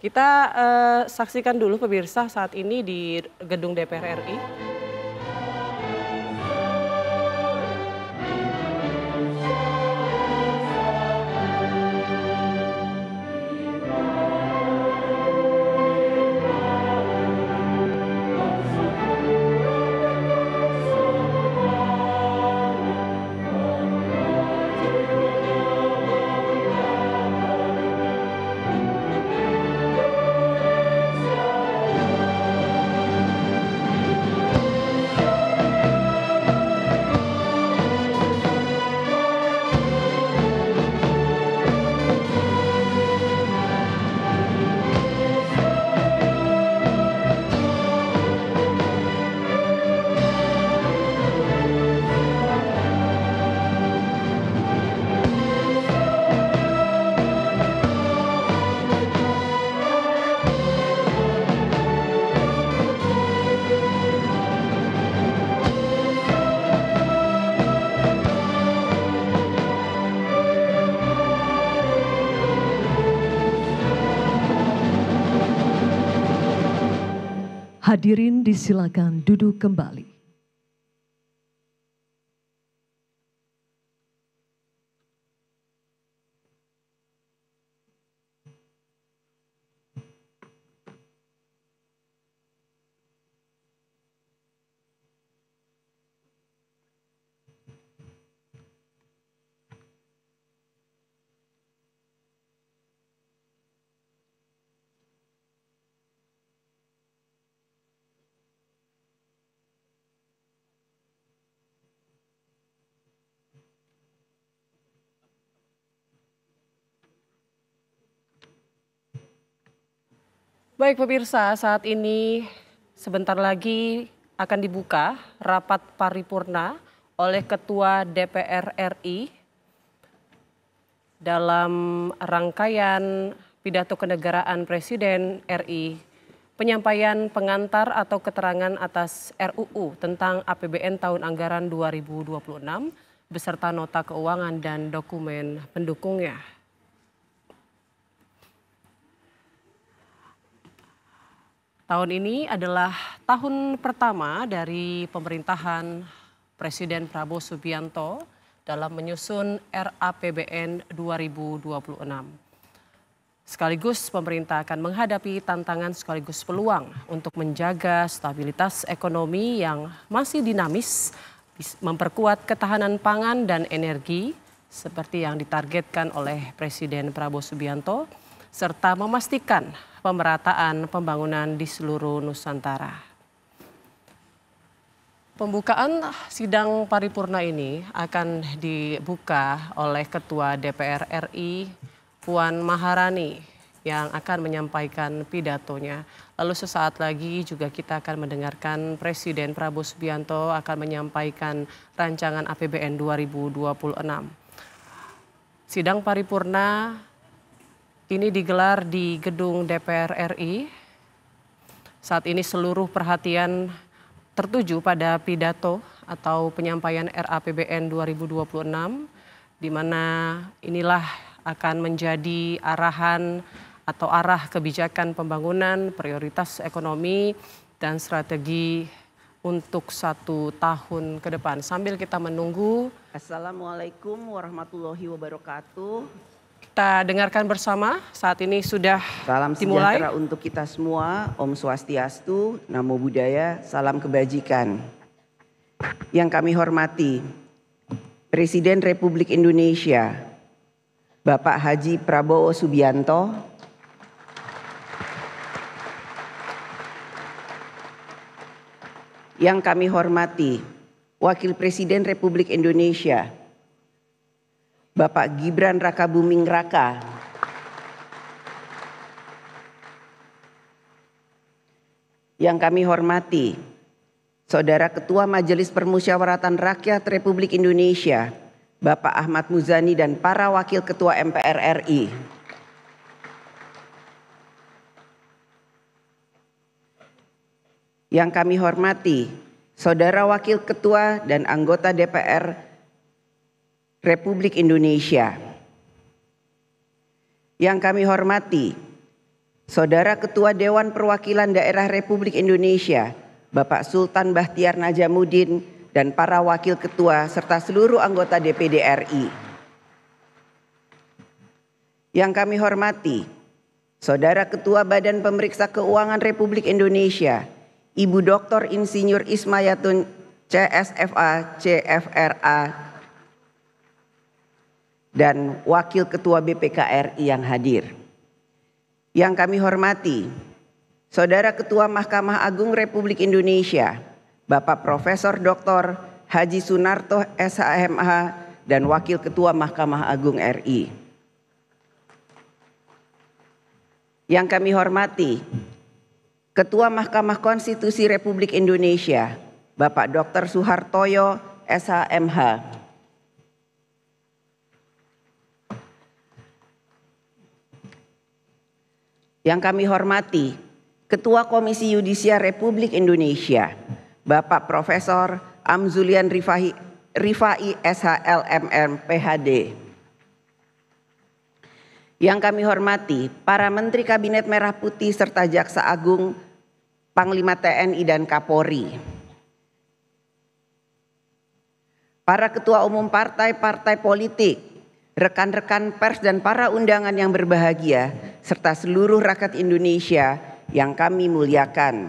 Kita saksikan dulu pemirsa saat ini di gedung DPR RI. Hadirin disilakan duduk kembali. Baik pemirsa, saat ini sebentar lagi akan dibuka rapat paripurna oleh Ketua DPR RI dalam rangkaian pidato kenegaraan Presiden RI, penyampaian pengantar atau keterangan atas RUU tentang APBN tahun anggaran 2026 beserta nota keuangan dan dokumen pendukungnya. Tahun ini adalah tahun pertama dari pemerintahan Presiden Prabowo Subianto dalam menyusun RAPBN 2026. Sekaligus pemerintah akan menghadapi tantangan sekaligus peluang untuk menjaga stabilitas ekonomi yang masih dinamis, memperkuat ketahanan pangan dan energi seperti yang ditargetkan oleh Presiden Prabowo Subianto, serta memastikan pemerataan pembangunan di seluruh Nusantara. Pembukaan sidang paripurna ini akan dibuka oleh Ketua DPR RI Puan Maharani yang akan menyampaikan pidatonya. Lalu sesaat lagi juga kita akan mendengarkan Presiden Prabowo Subianto akan menyampaikan rancangan APBN 2026. Sidang paripurna ini digelar di gedung DPR RI. Saat ini seluruh perhatian tertuju pada pidato atau penyampaian RAPBN 2026, di mana inilah akan menjadi arahan atau arah kebijakan pembangunan, prioritas ekonomi, dan strategi untuk 1 tahun ke depan. Sambil kita menunggu. Assalamualaikum warahmatullahi wabarakatuh. Kita dengarkan bersama, saat ini sudah Salam dimulai. sejahtera untuk kita semua, Om Swastiastu, Namo Buddhaya, salam kebajikan. Yang kami hormati, Presiden Republik Indonesia, Bapak Haji Prabowo Subianto, yang kami hormati, Wakil Presiden Republik Indonesia, Bapak Gibran Rakabuming Raka, yang kami hormati, Saudara Ketua Majelis Permusyawaratan Rakyat Republik Indonesia, Bapak Ahmad Muzani dan para Wakil Ketua MPR RI, yang kami hormati, Saudara Wakil Ketua dan anggota DPR Republik Indonesia, yang kami hormati, Saudara Ketua Dewan Perwakilan Daerah Republik Indonesia, Bapak Sultan Bahtiar Najamuddin, dan para Wakil Ketua serta seluruh anggota DPD RI. Yang kami hormati, Saudara Ketua Badan Pemeriksa Keuangan Republik Indonesia, Ibu Dr. Insinyur Ismayatun CSFA, CFRA, dan Wakil Ketua BPK RI yang hadir. Yang kami hormati, Saudara Ketua Mahkamah Agung Republik Indonesia, Bapak Profesor Dr. Haji Sunarto SHMH, dan Wakil Ketua Mahkamah Agung RI. Yang kami hormati, Ketua Mahkamah Konstitusi Republik Indonesia, Bapak Dr. Suhartoyo SHMH. Yang kami hormati, Ketua Komisi Yudisial Republik Indonesia, Bapak Profesor Amzulian Rifai SHLMM PhD. Yang kami hormati, para Menteri Kabinet Merah Putih serta Jaksa Agung, Panglima TNI dan Kapolri. Para Ketua Umum partai-partai politik, rekan-rekan pers dan para undangan yang berbahagia, serta seluruh rakyat Indonesia yang kami muliakan.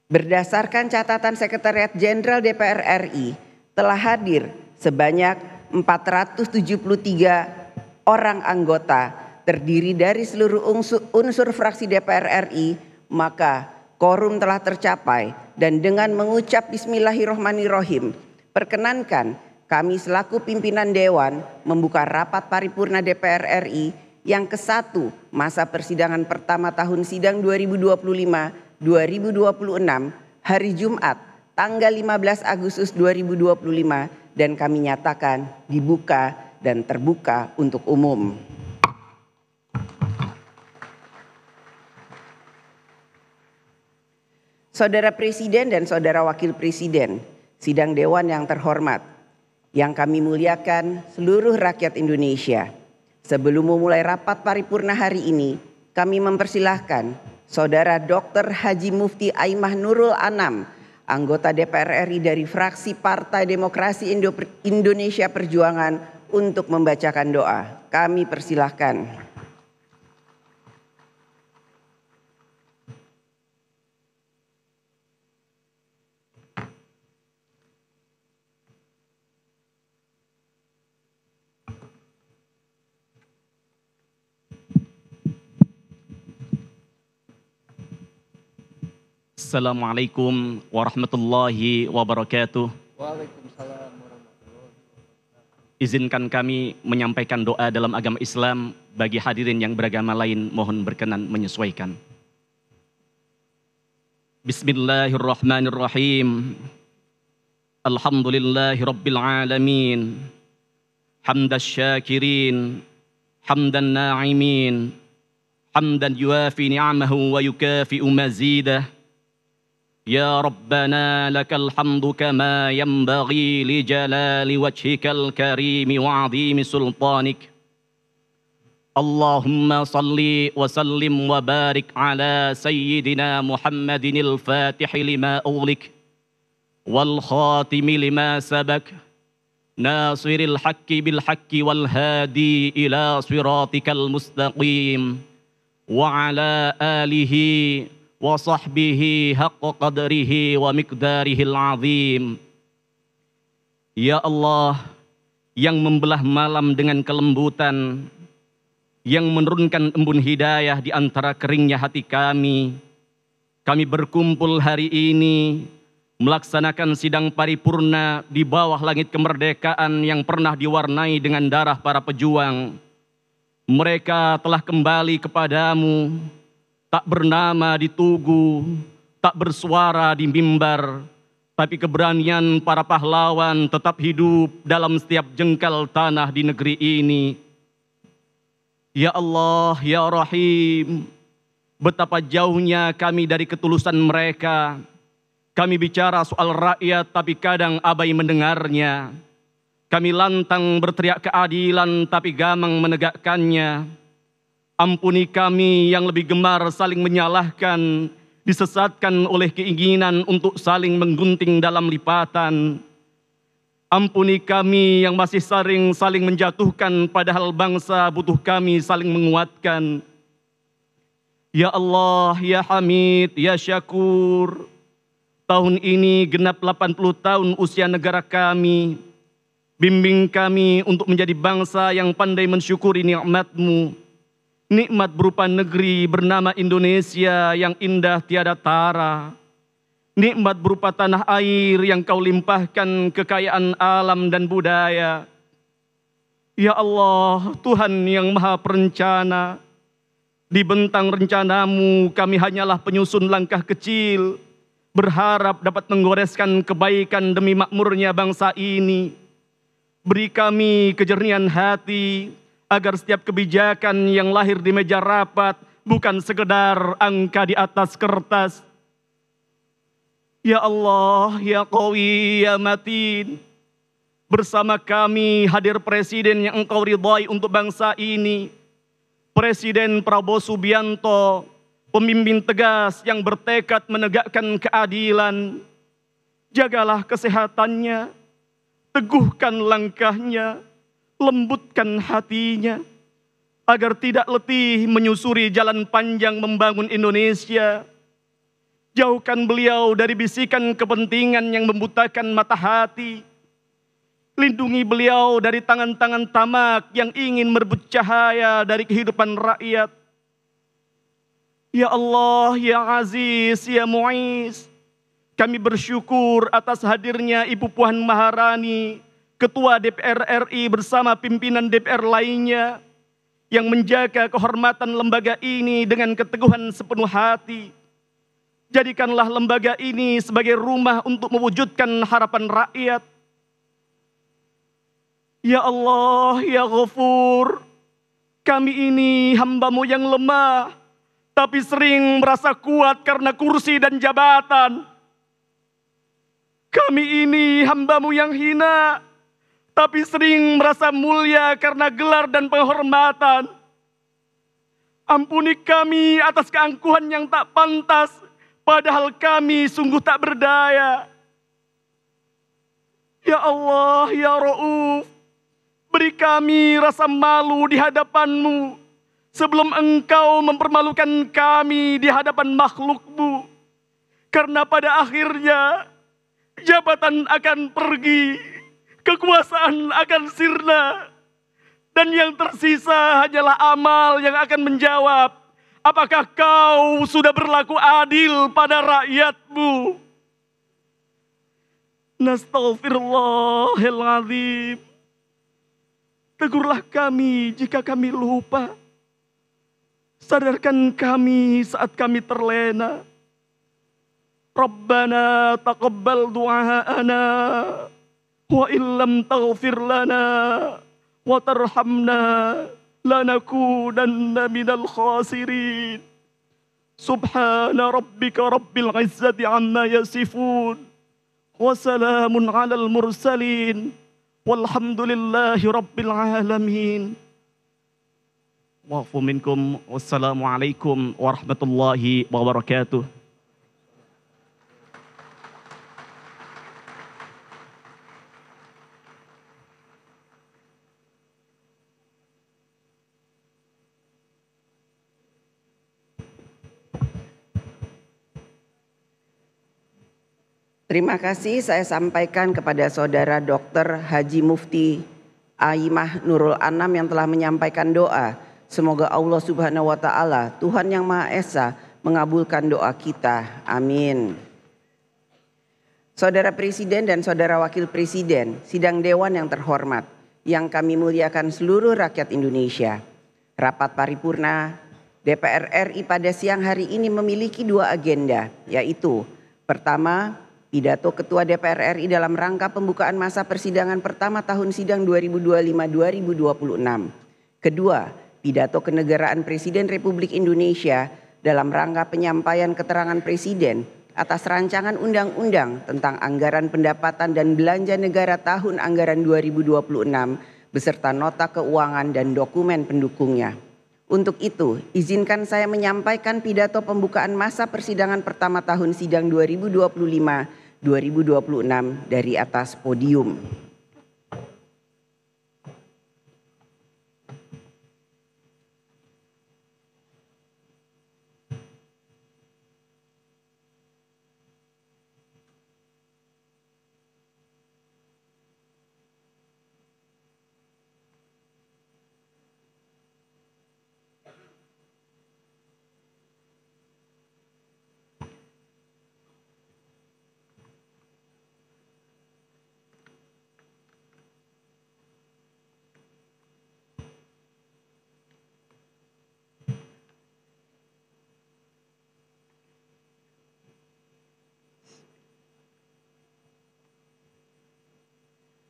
Berdasarkan catatan Sekretariat Jenderal DPR RI, telah hadir sebanyak 473 orang anggota terdiri dari seluruh unsur fraksi DPR RI, maka quorum telah tercapai. Dan dengan mengucap Bismillahirrohmanirrohim, perkenankan kami selaku pimpinan Dewan membuka rapat paripurna DPR RI yang ke-1 masa persidangan pertama tahun sidang 2025-2026 hari Jumat tanggal 15 Agustus 2025 dan kami nyatakan dibuka dan terbuka untuk umum. Saudara Presiden dan Saudara Wakil Presiden, sidang Dewan yang terhormat, yang kami muliakan seluruh rakyat Indonesia. Sebelum memulai rapat paripurna hari ini, kami mempersilahkan Saudara Dr. Haji Mufti Aimah Nurul Anam, anggota DPR RI dari fraksi Partai Demokrasi Indonesia Perjuangan, untuk membacakan doa. Kami persilahkan. Assalamualaikum warahmatullahi wabarakatuh. Waalaikumsalam warahmatullahi wabarakatuh. Izinkan kami menyampaikan doa dalam agama Islam bagi hadirin yang beragama lain, mohon berkenan menyesuaikan. Bismillahirrahmanirrahim. Alhamdulillahi rabbil alamin. Hamdas syakirin, hamdan na'imin, hamdan yuafi ni'amahu wa yukafi'u mazidah. Ya Rabbana lakal hamdu kama yanbaghi li jalali wajhikal karimi wa azimi sultanik. Allahumma salli wa sallim wa barik ala sayyidina Muhammadinil fatihi lima ughliq wal khatimi lima sabak nasiril haqqi bil haqqi wal hadi ila siratikal mustaqim wa ala alihi wa sahbihi haqqa qadrihi wa miqdarihil azim. Ya Allah, yang membelah malam dengan kelembutan, yang menurunkan embun hidayah di antara keringnya hati kami berkumpul hari ini melaksanakan sidang paripurna di bawah langit kemerdekaan yang pernah diwarnai dengan darah para pejuang. Mereka telah kembali kepadamu, tak bernama di tugu, tak bersuara di mimbar, tapi keberanian para pahlawan tetap hidup dalam setiap jengkal tanah di negeri ini. Ya Allah, ya Rahim, betapa jauhnya kami dari ketulusan mereka. Kami bicara soal rakyat tapi kadang abai mendengarnya. Kami lantang berteriak keadilan tapi gamang menegakkannya. Ampuni kami yang lebih gemar saling menyalahkan, disesatkan oleh keinginan untuk saling menggunting dalam lipatan. Ampuni kami yang masih saling menjatuhkan, padahal bangsa butuh kami saling menguatkan. Ya Allah, Ya Hamid, Ya Syakur, tahun ini genap 80 tahun usia negara kami. Bimbing kami untuk menjadi bangsa yang pandai mensyukuri nikmat-Mu. Nikmat berupa negeri bernama Indonesia yang indah tiada tara. Nikmat berupa tanah air yang Kau limpahkan kekayaan alam dan budaya. Ya Allah, Tuhan yang Maha Perencana, di bentang rencana-Mu kami hanyalah penyusun langkah kecil, berharap dapat menggoreskan kebaikan demi makmurnya bangsa ini. Beri kami kejernihan hati, agar setiap kebijakan yang lahir di meja rapat bukan sekedar angka di atas kertas. Ya Allah, Ya Qawi, Ya Matin, bersama kami hadir Presiden yang Engkau ridhai untuk bangsa ini, Presiden Prabowo Subianto, pemimpin tegas yang bertekad menegakkan keadilan. Jagalah kesehatannya, teguhkan langkahnya, lembutkan hatinya, agar tidak letih menyusuri jalan panjang membangun Indonesia. Jauhkan beliau dari bisikan kepentingan yang membutakan mata hati. Lindungi beliau dari tangan-tangan tamak yang ingin merebut cahaya dari kehidupan rakyat. Ya Allah, Ya Aziz, Ya Mu'iz, kami bersyukur atas hadirnya Ibu Puan Maharani, Ketua DPR RI bersama pimpinan DPR lainnya, yang menjaga kehormatan lembaga ini dengan keteguhan sepenuh hati. Jadikanlah lembaga ini sebagai rumah untuk mewujudkan harapan rakyat. Ya Allah, Ya Ghafur, kami ini hamba-Mu yang lemah, tapi sering merasa kuat karena kursi dan jabatan. Kami ini hamba-Mu yang hina, tapi sering merasa mulia karena gelar dan penghormatan. Ampuni kami atas keangkuhan yang tak pantas, padahal kami sungguh tak berdaya. Ya Allah, Ya Ra'uf, beri kami rasa malu di hadapan-Mu sebelum Engkau mempermalukan kami di hadapan makhluk-Mu. Karena pada akhirnya jabatan akan pergi, kekuasaan akan sirna, dan yang tersisa hanyalah amal yang akan menjawab, apakah Kau sudah berlaku adil pada rakyat-Mu? Nastaghfirullahaladzim. Tegurlah kami jika kami lupa. Sadarkan kami saat kami terlena. Rabbana taqabbal du'aana wa illam taghfir lana wa tarhamna lanakunanna minal khasirin. Subhana rabbika rabbil izzati amma yasifun wa salamun alal mursalin walhamdulillahi rabbil alamin. Wa'fu minkum. Wassalamualaikum warahmatullahi wabarakatuh. Terima kasih saya sampaikan kepada Saudara Dr. Haji Mufti Aimah Nurul Anam yang telah menyampaikan doa. Semoga Allah Subhanahu wa Ta'ala, Tuhan yang Maha Esa, mengabulkan doa kita. Amin. Saudara Presiden dan Saudara Wakil Presiden, Sidang Dewan yang terhormat, yang kami muliakan seluruh rakyat Indonesia. Rapat paripurna DPR RI pada siang hari ini memiliki dua agenda, yaitu pertama, pidato Ketua DPR RI dalam rangka pembukaan masa persidangan pertama tahun sidang 2025-2026. Kedua, pidato kenegaraan Presiden Republik Indonesia dalam rangka penyampaian keterangan Presiden atas rancangan undang-undang tentang anggaran pendapatan dan belanja negara tahun anggaran 2026 beserta nota keuangan dan dokumen pendukungnya. Untuk itu, izinkan saya menyampaikan pidato pembukaan masa persidangan pertama tahun sidang 2025-2026 dari atas podium.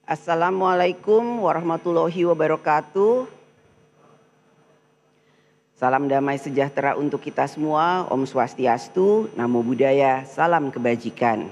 Assalamualaikum warahmatullahi wabarakatuh. Salam damai sejahtera untuk kita semua. Om Swastiastu, Namo Buddhaya, salam kebajikan.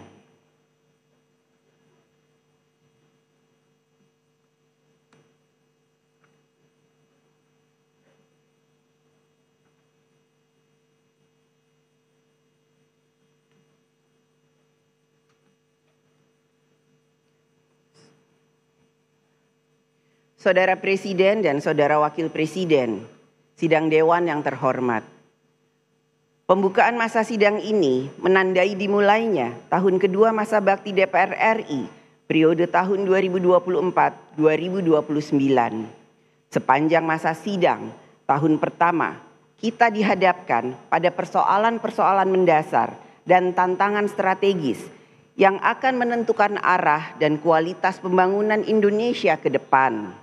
Saudara Presiden dan Saudara Wakil Presiden, sidang Dewan yang terhormat. Pembukaan masa sidang ini menandai dimulainya tahun kedua masa bakti DPR RI periode tahun 2024-2029. Sepanjang masa sidang tahun pertama, kita dihadapkan pada persoalan-persoalan mendasar dan tantangan strategis yang akan menentukan arah dan kualitas pembangunan Indonesia ke depan.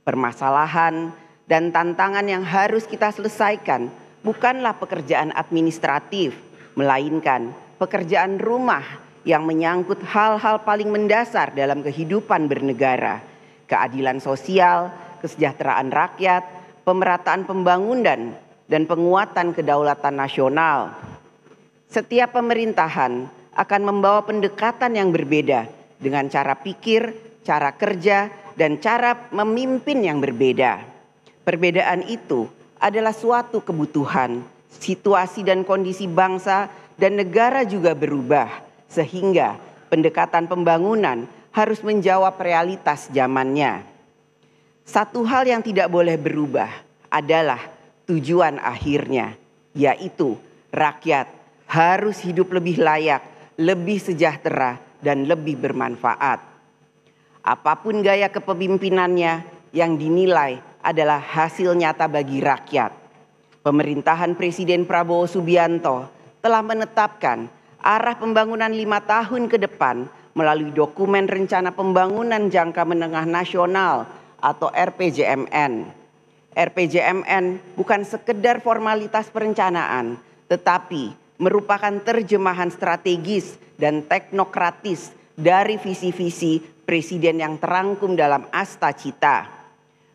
Permasalahan dan tantangan yang harus kita selesaikan bukanlah pekerjaan administratif, melainkan pekerjaan rumah yang menyangkut hal-hal paling mendasar dalam kehidupan bernegara, keadilan sosial, kesejahteraan rakyat, pemerataan pembangunan, dan penguatan kedaulatan nasional. Setiap pemerintahan akan membawa pendekatan yang berbeda dengan cara pikir, cara kerja, dan cara memimpin yang berbeda. Perbedaan itu adalah suatu kebutuhan, situasi dan kondisi bangsa dan negara juga berubah, sehingga pendekatan pembangunan harus menjawab realitas zamannya. Satu hal yang tidak boleh berubah adalah tujuan akhirnya, yaitu rakyat harus hidup lebih layak, lebih sejahtera, dan lebih bermanfaat. Apapun gaya kepemimpinannya yang dinilai adalah hasil nyata bagi rakyat. Pemerintahan Presiden Prabowo Subianto telah menetapkan arah pembangunan 5 tahun ke depan melalui dokumen Rencana Pembangunan Jangka Menengah Nasional atau RPJMN. RPJMN bukan sekedar formalitas perencanaan, tetapi merupakan terjemahan strategis dan teknokratis dari visi-visi Presiden yang terangkum dalam Asta Cita.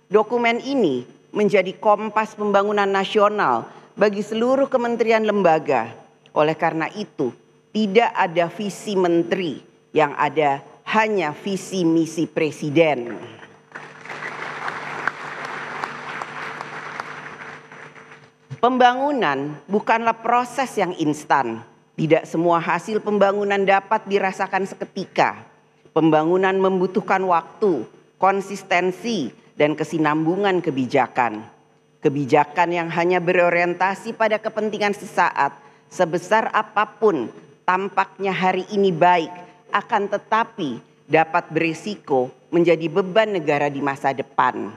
Dokumen ini menjadi kompas pembangunan nasional bagi seluruh kementerian lembaga. Oleh karena itu, tidak ada visi menteri, yang ada hanya visi misi presiden. Pembangunan bukanlah proses yang instan. Tidak semua hasil pembangunan dapat dirasakan seketika. Pembangunan membutuhkan waktu, konsistensi, dan kesinambungan kebijakan. Kebijakan yang hanya berorientasi pada kepentingan sesaat, sebesar apapun tampaknya hari ini baik, akan tetapi dapat berisiko menjadi beban negara di masa depan.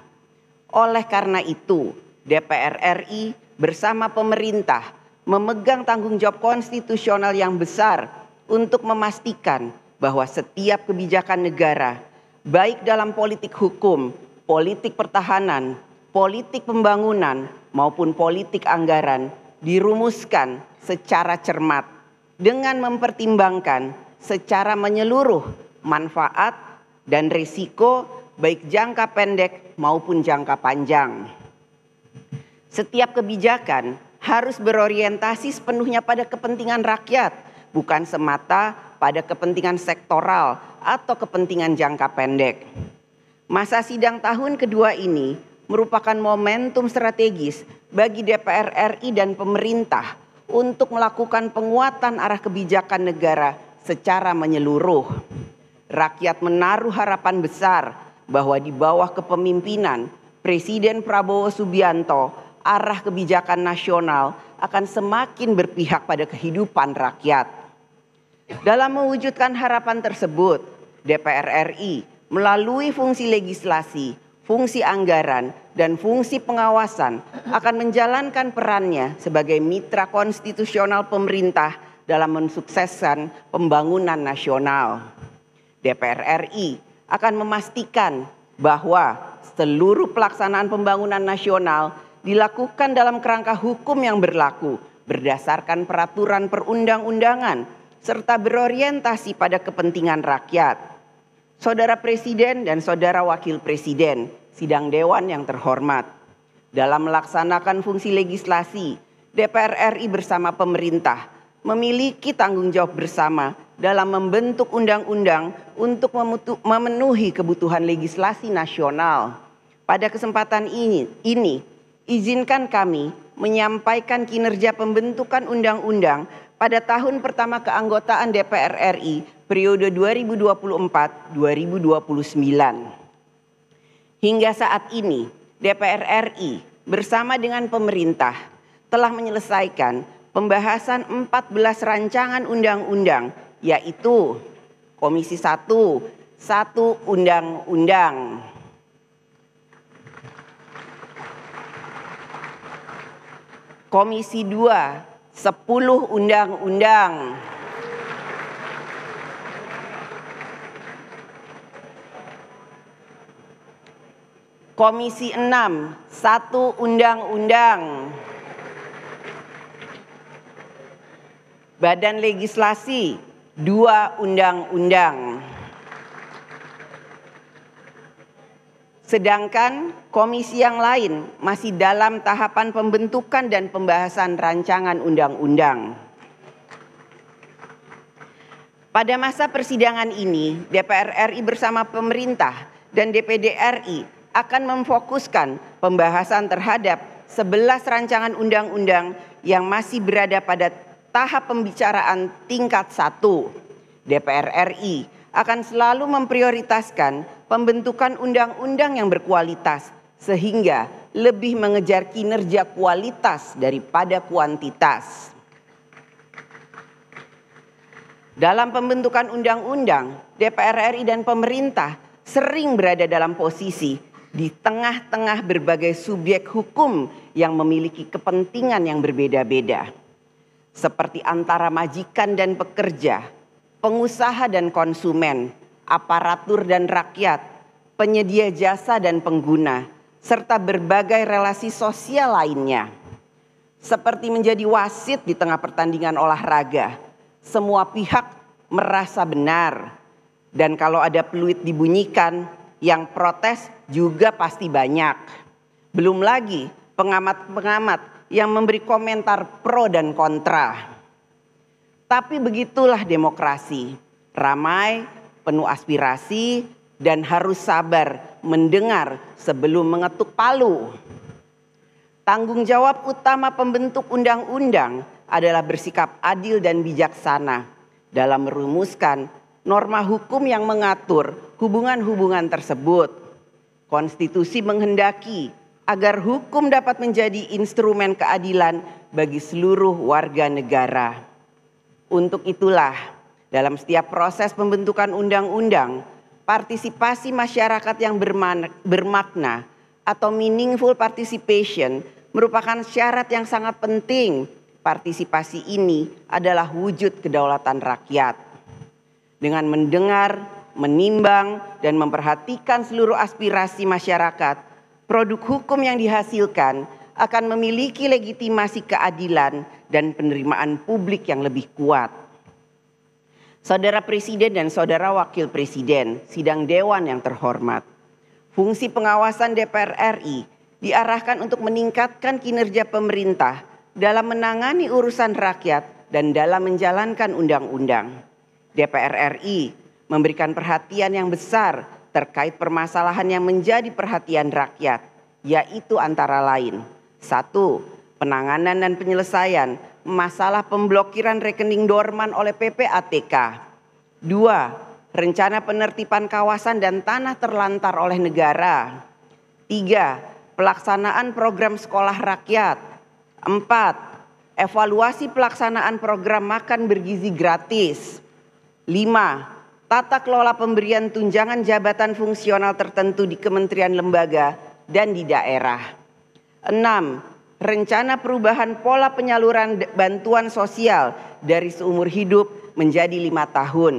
Oleh karena itu, DPR RI bersama pemerintah memegang tanggung jawab konstitusional yang besar untuk memastikan bahwa setiap kebijakan negara, baik dalam politik hukum, politik pertahanan, politik pembangunan, maupun politik anggaran, dirumuskan secara cermat dengan mempertimbangkan secara menyeluruh manfaat dan risiko baik jangka pendek maupun jangka panjang. Setiap kebijakan harus berorientasi sepenuhnya pada kepentingan rakyat, bukan semata pada kepentingan sektoral atau kepentingan jangka pendek. Masa sidang tahun kedua ini merupakan momentum strategis bagi DPR RI dan pemerintah untuk melakukan penguatan arah kebijakan negara secara menyeluruh. Rakyat menaruh harapan besar bahwa di bawah kepemimpinan Presiden Prabowo Subianto, arah kebijakan nasional akan semakin berpihak pada kehidupan rakyat. Dalam mewujudkan harapan tersebut, DPR RI melalui fungsi legislasi, fungsi anggaran, dan fungsi pengawasan akan menjalankan perannya sebagai mitra konstitusional pemerintah dalam mensukseskan pembangunan nasional. DPR RI akan memastikan bahwa seluruh pelaksanaan pembangunan nasional dilakukan dalam kerangka hukum yang berlaku berdasarkan peraturan perundang-undangan serta berorientasi pada kepentingan rakyat. Saudara Presiden dan Saudara Wakil Presiden, sidang dewan yang terhormat, dalam melaksanakan fungsi legislasi, DPR RI bersama pemerintah memiliki tanggung jawab bersama dalam membentuk undang-undang untuk memenuhi kebutuhan legislasi nasional. Pada kesempatan ini, izinkan kami menyampaikan kinerja pembentukan undang-undang pada tahun pertama keanggotaan DPR RI periode 2024-2029. Hingga saat ini, DPR RI bersama dengan pemerintah telah menyelesaikan pembahasan 14 rancangan undang-undang, yaitu Komisi 1, 1 undang-undang. Komisi 2, 10 undang-undang. Komisi 6, 1 undang-undang. Badan Legislasi, 2 undang-undang. Sedangkan komisi yang lain masih dalam tahapan pembentukan dan pembahasan rancangan undang-undang. Pada masa persidangan ini, DPR RI bersama pemerintah dan DPD RI akan memfokuskan pembahasan terhadap 11 rancangan undang-undang yang masih berada pada tahap pembicaraan tingkat 1. DPR RI akan selalu memprioritaskan pembentukan undang-undang yang berkualitas sehingga lebih mengejar kinerja kualitas daripada kuantitas. Dalam pembentukan undang-undang, DPR RI dan pemerintah sering berada dalam posisi di tengah-tengah berbagai subjek hukum yang memiliki kepentingan yang berbeda-beda. Seperti antara majikan dan pekerja, pengusaha dan konsumen, aparatur dan rakyat, penyedia jasa dan pengguna, serta berbagai relasi sosial lainnya. Seperti menjadi wasit di tengah pertandingan olahraga, semua pihak merasa benar. Dan kalau ada peluit dibunyikan, yang protes juga pasti banyak. Belum lagi pengamat-pengamat yang memberi komentar pro dan kontra. Tapi begitulah demokrasi, ramai, penuh aspirasi, dan harus sabar mendengar sebelum mengetuk palu. Tanggung jawab utama pembentuk undang-undang adalah bersikap adil dan bijaksana dalam merumuskan norma hukum yang mengatur hubungan-hubungan tersebut. Konstitusi menghendaki agar hukum dapat menjadi instrumen keadilan bagi seluruh warga negara. Untuk itulah, dalam setiap proses pembentukan undang-undang, partisipasi masyarakat yang bermakna atau meaningful participation merupakan syarat yang sangat penting. Partisipasi ini adalah wujud kedaulatan rakyat. Dengan mendengar, menimbang, dan memperhatikan seluruh aspirasi masyarakat, produk hukum yang dihasilkan akan memiliki legitimasi keadilan dan penerimaan publik yang lebih kuat. Saudara Presiden dan Saudara Wakil Presiden, sidang dewan yang terhormat, fungsi pengawasan DPR RI diarahkan untuk meningkatkan kinerja pemerintah dalam menangani urusan rakyat dan dalam menjalankan undang-undang. DPR RI memberikan perhatian yang besar terkait permasalahan yang menjadi perhatian rakyat, yaitu antara lain 1. Penanganan dan penyelesaian masalah pemblokiran rekening dorman oleh PPATK. 2. Rencana penertiban kawasan dan tanah terlantar oleh negara. 3. Pelaksanaan program sekolah rakyat. 4. Evaluasi pelaksanaan program makan bergizi gratis. 5. Tata kelola pemberian tunjangan jabatan fungsional tertentu di kementerian lembaga dan di daerah. 6. Rencana perubahan pola penyaluran bantuan sosial dari seumur hidup menjadi 5 tahun.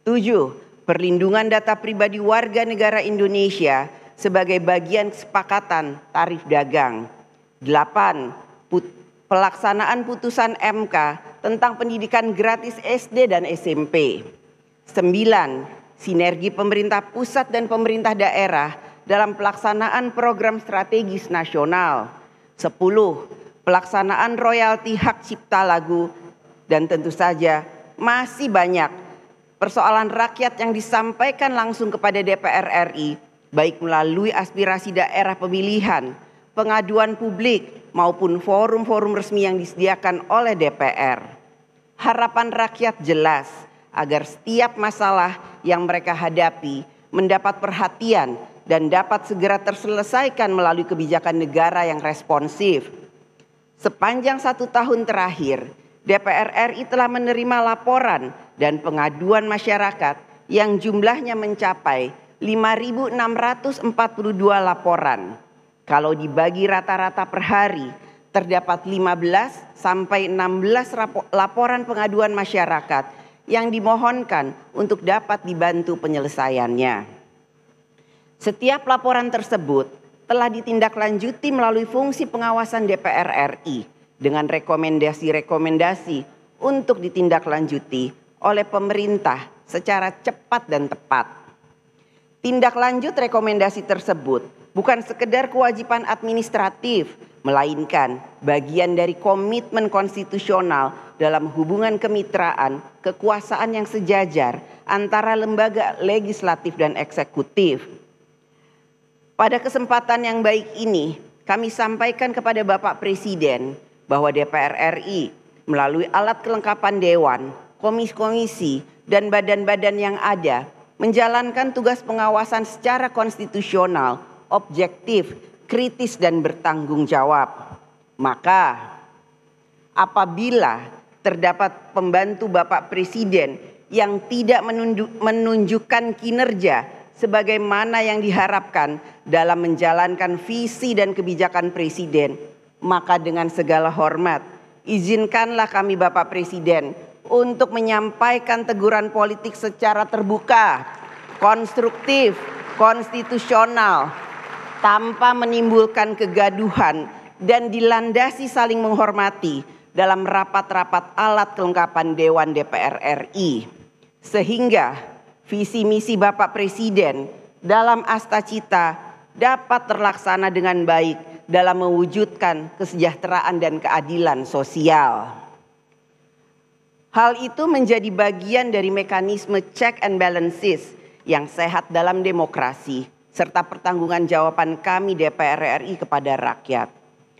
7. Perlindungan data pribadi warga negara Indonesia sebagai bagian kesepakatan tarif dagang. 8. Pelaksanaan putusan MK tentang pendidikan gratis SD dan SMP. 9. Sinergi pemerintah pusat dan pemerintah daerah dalam pelaksanaan program strategis nasional. 10. Pelaksanaan royalti hak cipta lagu. Dan tentu saja masih banyak persoalan rakyat yang disampaikan langsung kepada DPR RI, baik melalui aspirasi daerah pemilihan, pengaduan publik, maupun forum-forum resmi yang disediakan oleh DPR. Harapan rakyat jelas agar setiap masalah yang mereka hadapi mendapat perhatian dan dapat segera terselesaikan melalui kebijakan negara yang responsif. Sepanjang 1 tahun terakhir, DPR RI telah menerima laporan dan pengaduan masyarakat yang jumlahnya mencapai 5.642 laporan. Kalau dibagi rata-rata per hari, terdapat 15 sampai 16 laporan pengaduan masyarakat yang dimohonkan untuk dapat dibantu penyelesaiannya. Setiap laporan tersebut telah ditindaklanjuti melalui fungsi pengawasan DPR RI dengan rekomendasi-rekomendasi untuk ditindaklanjuti oleh pemerintah secara cepat dan tepat. Tindak lanjut rekomendasi tersebut bukan sekedar kewajiban administratif, melainkan bagian dari komitmen konstitusional dalam hubungan kemitraan kekuasaan yang sejajar antara lembaga legislatif dan eksekutif. Pada kesempatan yang baik ini, kami sampaikan kepada Bapak Presiden bahwa DPR RI melalui alat kelengkapan Dewan, komisi-komisi, dan badan-badan yang ada menjalankan tugas pengawasan secara konstitusional, objektif, kritis, dan bertanggung jawab. Maka apabila terdapat pembantu Bapak Presiden yang tidak menunjukkan kinerja sebagaimana yang diharapkan dalam menjalankan visi dan kebijakan Presiden, maka dengan segala hormat, izinkanlah kami Bapak Presiden untuk menyampaikan teguran politik secara terbuka, konstruktif, konstitusional, tanpa menimbulkan kegaduhan dan dilandasi saling menghormati dalam rapat-rapat alat kelengkapan Dewan DPR RI. Sehingga visi misi Bapak Presiden dalam Astacita dapat terlaksana dengan baik dalam mewujudkan kesejahteraan dan keadilan sosial. Hal itu menjadi bagian dari mekanisme check and balances yang sehat dalam demokrasi, serta pertanggungjawaban jawaban kami DPR RI kepada rakyat.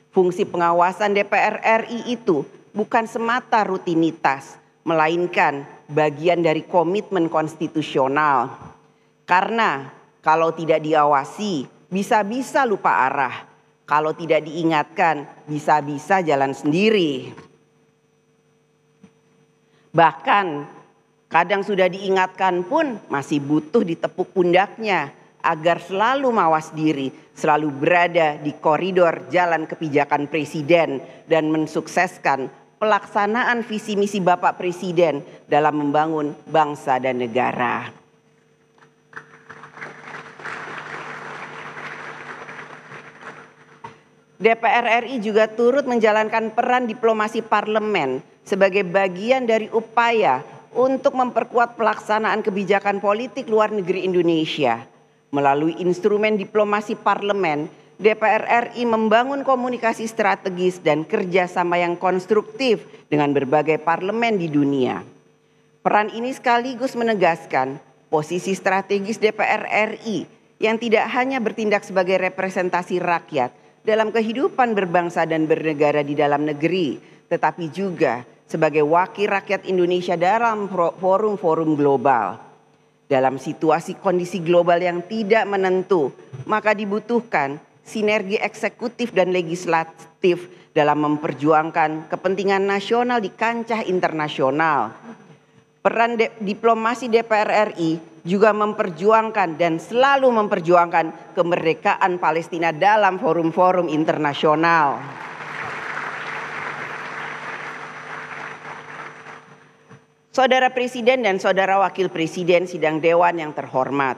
Fungsi pengawasan DPR RI itu bukan semata rutinitas, melainkan bagian dari komitmen konstitusional. Karena kalau tidak diawasi, bisa-bisa lupa arah. Kalau tidak diingatkan, bisa-bisa jalan sendiri. Bahkan kadang sudah diingatkan pun masih butuh ditepuk pundaknya agar selalu mawas diri, selalu berada di koridor jalan kebijakan Presiden dan mensukseskan pelaksanaan visi misi Bapak Presiden dalam membangun bangsa dan negara. DPR RI juga turut menjalankan peran diplomasi parlemen sebagai bagian dari upaya untuk memperkuat pelaksanaan kebijakan politik luar negeri Indonesia. Melalui instrumen diplomasi parlemen, DPR RI membangun komunikasi strategis dan kerjasama yang konstruktif dengan berbagai parlemen di dunia. Peran ini sekaligus menegaskan posisi strategis DPR RI yang tidak hanya bertindak sebagai representasi rakyat, dalam kehidupan berbangsa dan bernegara di dalam negeri, tetapi juga sebagai wakil rakyat Indonesia dalam forum-forum global. Dalam situasi kondisi global yang tidak menentu, maka dibutuhkan sinergi eksekutif dan legislatif dalam memperjuangkan kepentingan nasional di kancah internasional. Peran diplomasi DPR RI juga memperjuangkan dan selalu memperjuangkan kemerdekaan Palestina dalam forum-forum internasional. Saudara Presiden dan Saudara Wakil Presiden Sidang Dewan yang terhormat,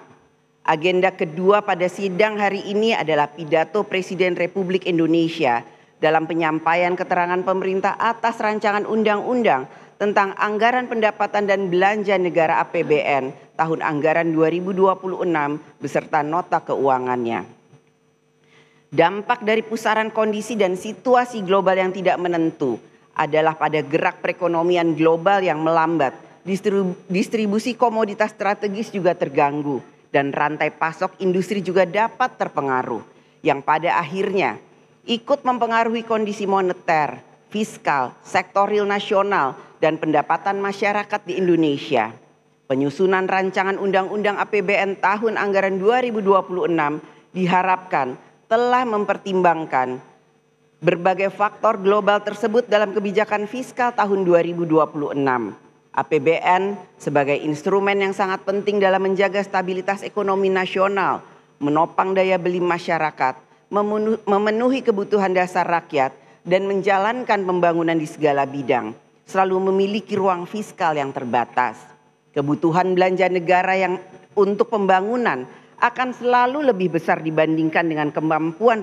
agenda kedua pada sidang hari ini adalah pidato Presiden Republik Indonesia dalam penyampaian keterangan pemerintah atas rancangan undang-undang tentang anggaran pendapatan dan belanja negara APBN tahun anggaran 2026 beserta nota keuangannya. Dampak dari pusaran kondisi dan situasi global yang tidak menentu adalah pada gerak perekonomian global yang melambat, distribusi komoditas strategis juga terganggu, dan rantai pasok industri juga dapat terpengaruh, yang pada akhirnya ikut mempengaruhi kondisi moneter, fiskal, sektoril nasional, dan pendapatan masyarakat di Indonesia. Penyusunan rancangan undang-undang APBN tahun anggaran 2026 diharapkan telah mempertimbangkan berbagai faktor global tersebut dalam kebijakan fiskal tahun 2026. APBN sebagai instrumen yang sangat penting dalam menjaga stabilitas ekonomi nasional, menopang daya beli masyarakat, memenuhi kebutuhan dasar rakyat, dan menjalankan pembangunan di segala bidang, selalu memiliki ruang fiskal yang terbatas. Kebutuhan belanja negara yang untuk pembangunan akan selalu lebih besar dibandingkan dengan kemampuan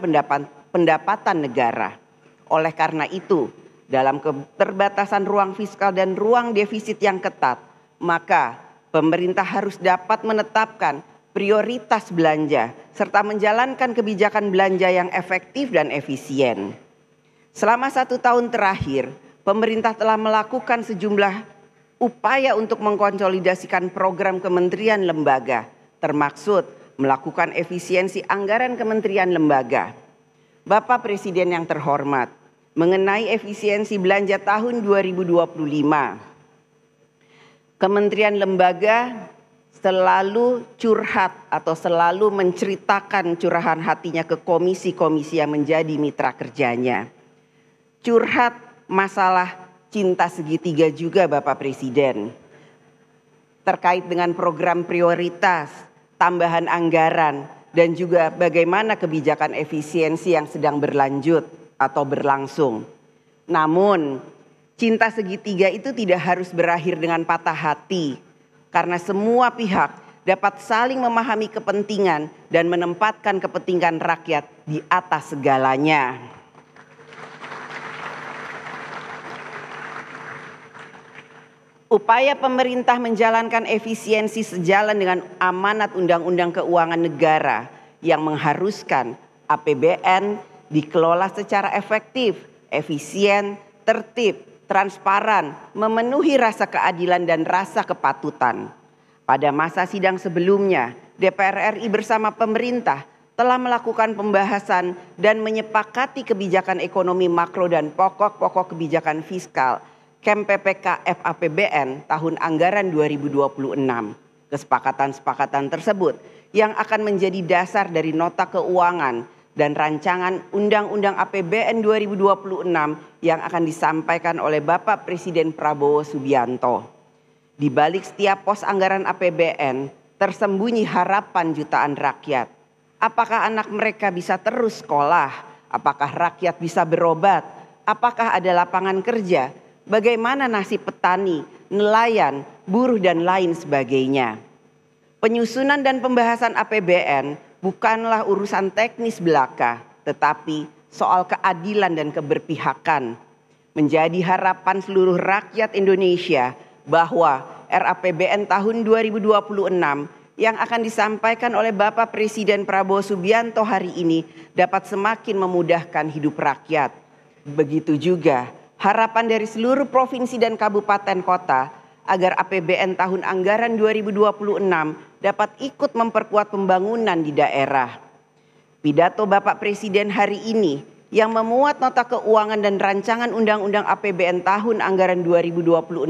pendapatan negara. Oleh karena itu, dalam keterbatasan ruang fiskal dan ruang defisit yang ketat, maka pemerintah harus dapat menetapkan prioritas belanja serta menjalankan kebijakan belanja yang efektif dan efisien. Selama 1 tahun terakhir, pemerintah telah melakukan sejumlah upaya untuk mengkonsolidasikan program kementerian lembaga, termaksud melakukan efisiensi anggaran kementerian lembaga. Bapak Presiden yang terhormat, mengenai efisiensi belanja tahun 2025, Kementerian lembaga selalu curhat atau selalu menceritakan curahan hatinya ke komisi-komisi yang menjadi mitra kerjanya. Curhat masalah cinta segitiga juga Bapak Presiden. Terkait dengan program prioritas, tambahan anggaran, dan juga bagaimana kebijakan efisiensi yang sedang berlanjut atau berlangsung. Namun, cinta segitiga itu tidak harus berakhir dengan patah hati, karena semua pihak dapat saling memahami kepentingan dan menempatkan kepentingan rakyat di atas segalanya. Upaya pemerintah menjalankan efisiensi sejalan dengan amanat Undang-Undang Keuangan Negara yang mengharuskan APBN dikelola secara efektif, efisien, tertib, transparan, memenuhi rasa keadilan dan rasa kepatutan. Pada masa sidang sebelumnya, DPR RI bersama pemerintah telah melakukan pembahasan dan menyepakati kebijakan ekonomi makro dan pokok-pokok kebijakan fiskal KEM-PPKF APBN tahun anggaran 2026. Kesepakatan-kesepakatan tersebut yang akan menjadi dasar dari nota keuangan dan rancangan Undang-Undang APBN 2026 yang akan disampaikan oleh Bapak Presiden Prabowo Subianto. Di balik setiap pos anggaran APBN tersembunyi harapan jutaan rakyat. Apakah anak mereka bisa terus sekolah? Apakah rakyat bisa berobat? Apakah ada lapangan kerja? Bagaimana nasib petani, nelayan, buruh dan lain sebagainya. Penyusunan dan pembahasan APBN bukanlah urusan teknis belaka, tetapi soal keadilan dan keberpihakan. Menjadi harapan seluruh rakyat Indonesia bahwa RAPBN tahun 2026 yang akan disampaikan oleh Bapak Presiden Prabowo Subianto hari ini dapat semakin memudahkan hidup rakyat. Begitu juga harapan dari seluruh provinsi dan kabupaten kota agar APBN tahun anggaran 2026 dapat ikut memperkuat pembangunan di daerah. Pidato Bapak Presiden hari ini yang memuat nota keuangan dan rancangan Undang-Undang APBN tahun anggaran 2026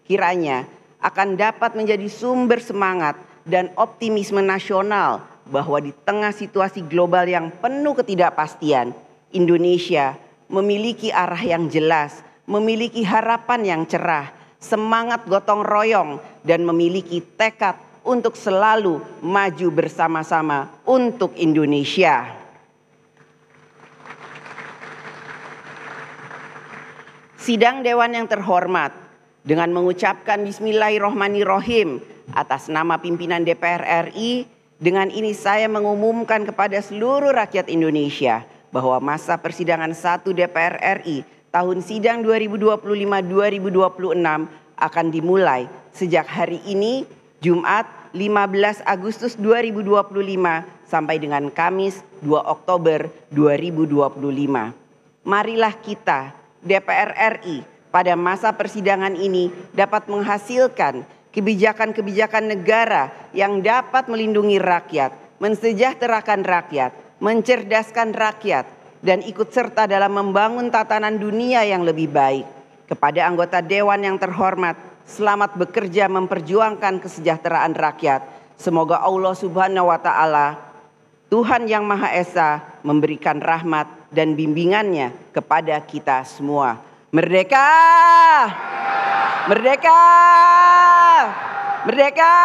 kiranya akan dapat menjadi sumber semangat dan optimisme nasional bahwa di tengah situasi global yang penuh ketidakpastian, Indonesia memiliki arah yang jelas, memiliki harapan yang cerah, semangat gotong royong, dan memiliki tekad untuk selalu maju bersama-sama untuk Indonesia. Sidang Dewan yang terhormat, dengan mengucapkan Bismillahirrohmanirrohim atas nama pimpinan DPR RI, dengan ini saya mengumumkan kepada seluruh rakyat Indonesia bahwa masa persidangan 1 DPR RI tahun sidang 2025-2026 akan dimulai sejak hari ini, Jumat 15 Agustus 2025 sampai dengan Kamis 2 Oktober 2025. Marilah kita DPR RI pada masa persidangan ini dapat menghasilkan kebijakan-kebijakan negara yang dapat melindungi rakyat, mensejahterakan rakyat, mencerdaskan rakyat, dan ikut serta dalam membangun tatanan dunia yang lebih baik. Kepada anggota Dewan yang terhormat, selamat bekerja memperjuangkan kesejahteraan rakyat. Semoga Allah Subhanahu wa Ta'ala, Tuhan yang Maha Esa, memberikan rahmat dan bimbingannya kepada kita semua. Merdeka! Merdeka! Merdeka!